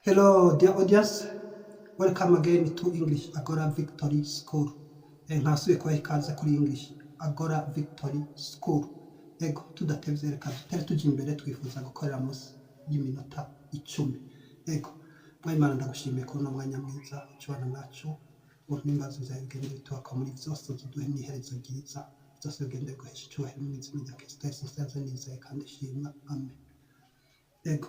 Hello, dear audience. Welcome again to English Agora Victory School. Nkasubiye kubaha ikaze kuri English Agora Victory School. Ego tudatevye reka dutere tujya imbere twifuza gukorera munsi y'iminota 10. Ego mwimana ndagushimiye ko no mwanya mwiza ucubana nacu n'imbazo zagende bitwaka muri byose duhe n'iherezo ryiza byose bigende guhesha icyubahiro mu izina rya Kristo Yesu nizeye kandi shima amen. Ego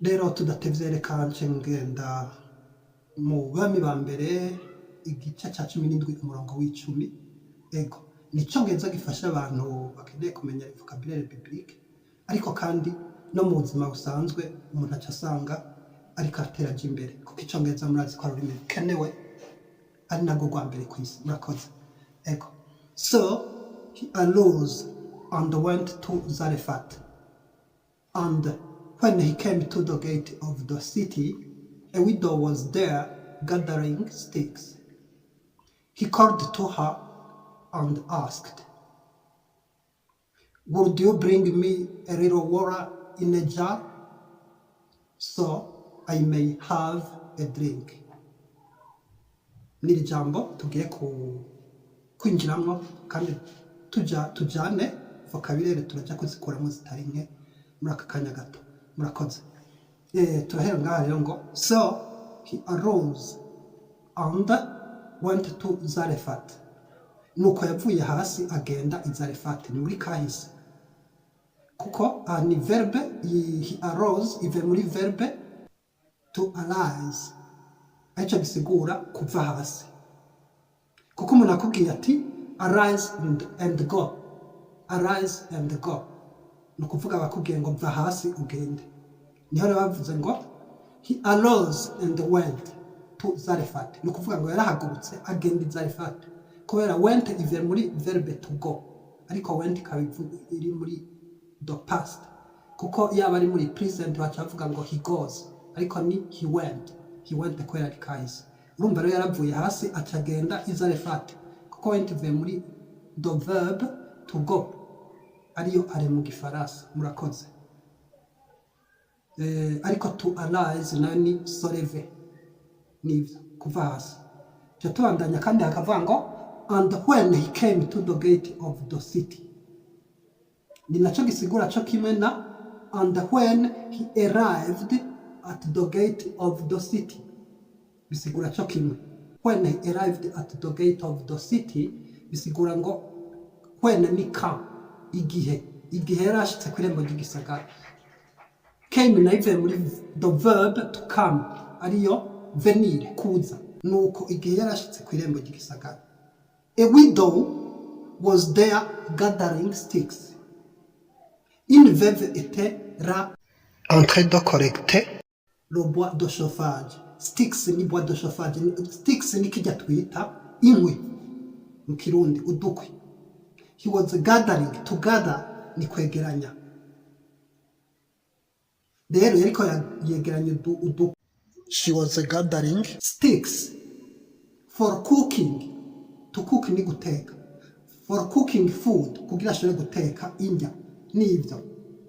rero tudatevye reka ngenda mu bami ba mbere igice cya 17 umurongo w'10. Ego nico ngeza gifasha abantu bakeneye kumenya vocabulaire biblique, ariko kandi no mu buzima busanzwe umuntu acasanga ariko ateraje imbere kuko ico ngeza murazi ko ari kenewe ari nago rwa mbere kwisi. Murakoze. Ego so he arose and went to Zarephath, and when he came to the gate of the city, a widow was there gathering sticks. He called to her and asked, "Would you bring me a little water in a jar so I may have a drink?" Niri jambo tugiye kwinjiramwo kandi tujane vocabulaire turaja kuzikuramo zitari nke muri aka kanya gato. Murakoze. Turahera ngaha rero ngo so he arose and went to Zarephath. Nuko yavuye hasi agenda i Zarephath. Ni muri kahise kuko ni verbe. He arose ive muri verbe to arise, aco gisigura kuva hasi. Kuko umuntu akubwiye ati arise and go, arise and go, nukuvuga bakubwiye ngo va hasi ugende. Niho rero bavuze ngo he arose and went to Zarephath, nukuvuga ngo yarahagurutse agenda i Zarephath. Kubera went ive muri verbe to go, ariko went iri muri the past, kuko yaba ari muri present bacha bavuga ngo he goes, ariko ni he went kubera ari kahise. Urumva rero yaravuye hasi acagenda i Zarephath, kuko went ive muri the verb to go, ariyo ari mu gifaransa. Murakoze. Ariko to arise nayo ni soleve, nivyo kuva hasi. Cyo tubandanya kandi hakavuga ngo and when he came to the gate of the city. Ni naco gisigura cyo kimwe na and when he arrived at the gate of the city. Bisigura cyo kimwe. When he arrived at the gate of the city bisigura ngo when ni ka igihe yarashitse kwirembo ry'igisagara. Came na ive muri the verb to come, ariyo venir, kuza. Nuko igihe yarashitse kwirembo ry'igisagara. A widow was there gathering sticks. Une veuve était là en train de collecter le bois de chauffage. Sticks ni bois de chauffage. Sticks ni kijya twita inkwi mu Kirundi, udukwi. He was gathering, to gather ni kwegeranya. Rero yariko yegeranya udukwi. She was gathering sticks for cooking. To cook ni guteka. For cooking food, kugira ashobore guteka indya. Nivyo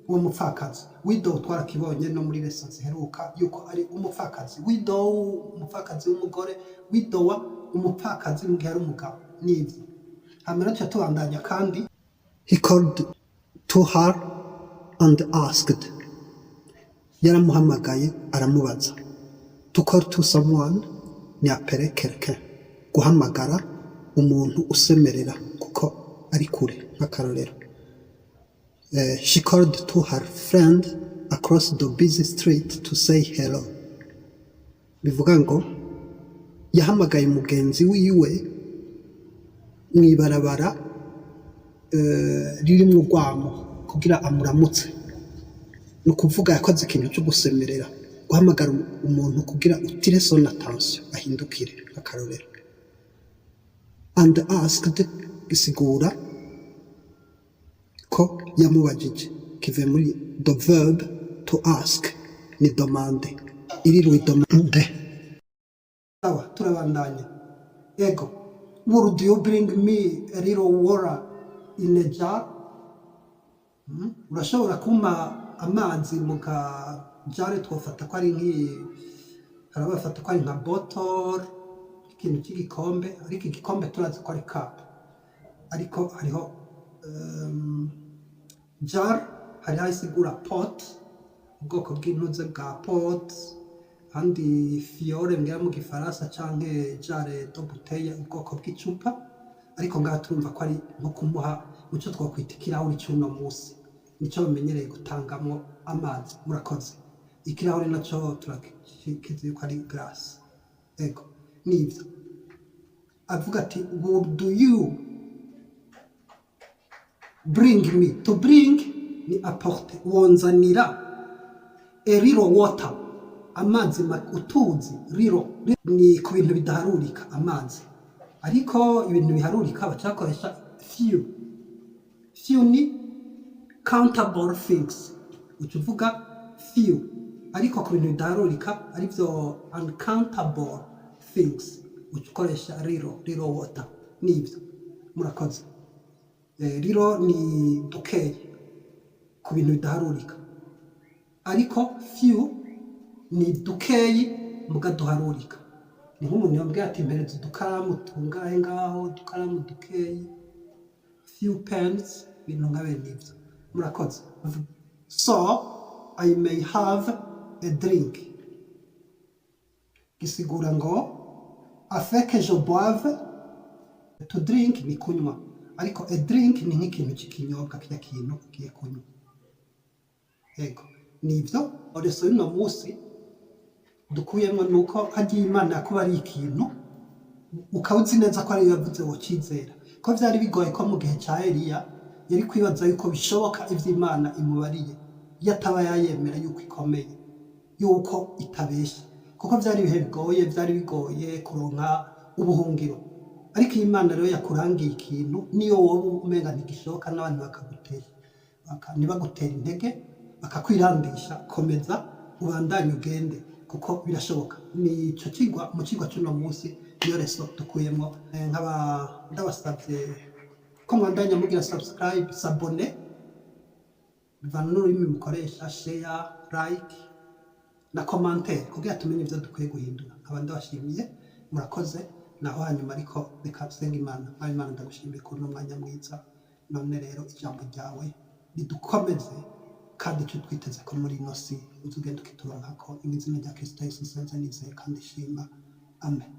uwo mupfakazi. Widow twarakibonye no muri lessons heruka yuko ari umupfakazi. Widow umupfakazi w'umugore, widowa umupfakazi mu gihe ari umugabo. Nivyo hamera cyo tubandanya kandi he called to her and asked. Yaramuhamagaye aramubaza. To call to someone ni appeler quelqu'un, guhamagara umuntu usemerera kuko ari kure. Nk'akarorero, she called to her friend across the busy street to say hello. Bivuga ngo yahamagaye mugenzi wiwe mwibarabara riri mu rwamo kugira amuramutse. Nukuvuga yakoze ikintu cyo gusemerera, guhamagara umuntu kugira utire son attention, ahindukire. Akarorero, and asked gisigura ko yamubajije, kive muri the verb to ask ni demande, iri lui demande. Sawa, turabandanya. Ego, would you bring me a little water in a jar? Urashobora kuma amazi jare twofata ko ari hari abafata ko ari nka bottle ikintu cy'igikombe, ariko igikombe turazi ko ari cup, ariko hariho jar, hariho isigura pot, ubwoko bw'intuze bwa pot, kandi fiore mbwira mu gifaransa canke jare do bouteille, ubwoko bw'icupa, ariko ngaha turumva ko ari nko kumuha muco twakwita ikirahuri cy'uno munsi, nico bamenyereye gutangamwo amazi. Murakoze. Ikirahuri naco turakizi ko ari glass. Ego nivyo avuga ati would you bring me, to bring ni apporter, wonzanira a little water, amazi utuzi, riro ni ku bintu bidaharurika amazi, ariko ibintu biharurika bacakoresha few ni countable things, ucuvuga few, ariko ku bintu bidaharurika arivyo uncountable things ukoresha riro water. Nivyo murakoze. Riro ni dukeyi ku bintu bidaharurika, ariko few ni dukeyi muga duharurika. Ni nk'umuntu yambwiye ati mpereza udukaramu tungahe ngaho, udukaramu dukeyi, few pens, ibintu nka bene ivyo. Murakoze. So I may have a drink, gisigura ngo afin que je boive, to drink ni kunywa, ariko a drink ni nk'ikintu cy'ikinyobwa, kirya kintu ugiye kunywa. Ego nivyo oreso y'uno munsi dukuyemo, nuko hagiye Imana yakuba ari ikintu ukawuzi neza ko ari yavuze wo cyizera, ko vyari bigoye ko mu gihe ca Eliya yari kwibaza yuko bishoboka ivy'Imana imubariye yataba yayemera yuko ikomeye, yuko itabesha, kuko vyari ibihe bigoye, vyari bigoye kuronka ubuhungiro. Ariko Imana rero yakurangiye ikintu, niyo wowe umenga ntigishoboka n'abantu bakagutera ntibagutera intege, bakakwirandisha, komeza ubandanye ugende kuko birashoboka. Nico kigwa mu kigwa cy'uno munsi, niyo reso dukuyemo. Ndabasabye ko mwandanya mugira subscribe, s'abonner, bivana n'ururimi mukoresha, share, like na commentaire kugira tumenye ivyo dukwiye guhindura. Nkaba ndabashimiye, murakoze. Naho hanyuma ariko reka dusenga Imana. Imana ndagushimiye ko n'umwanya mwiza, none rero ijambo ryawe ridukomeze kandi icyo twiteze ko muri ino si uzugenda ukituronkako, mu izina rya Kristo Yesu nsenze nizeye kandi shima. Amen.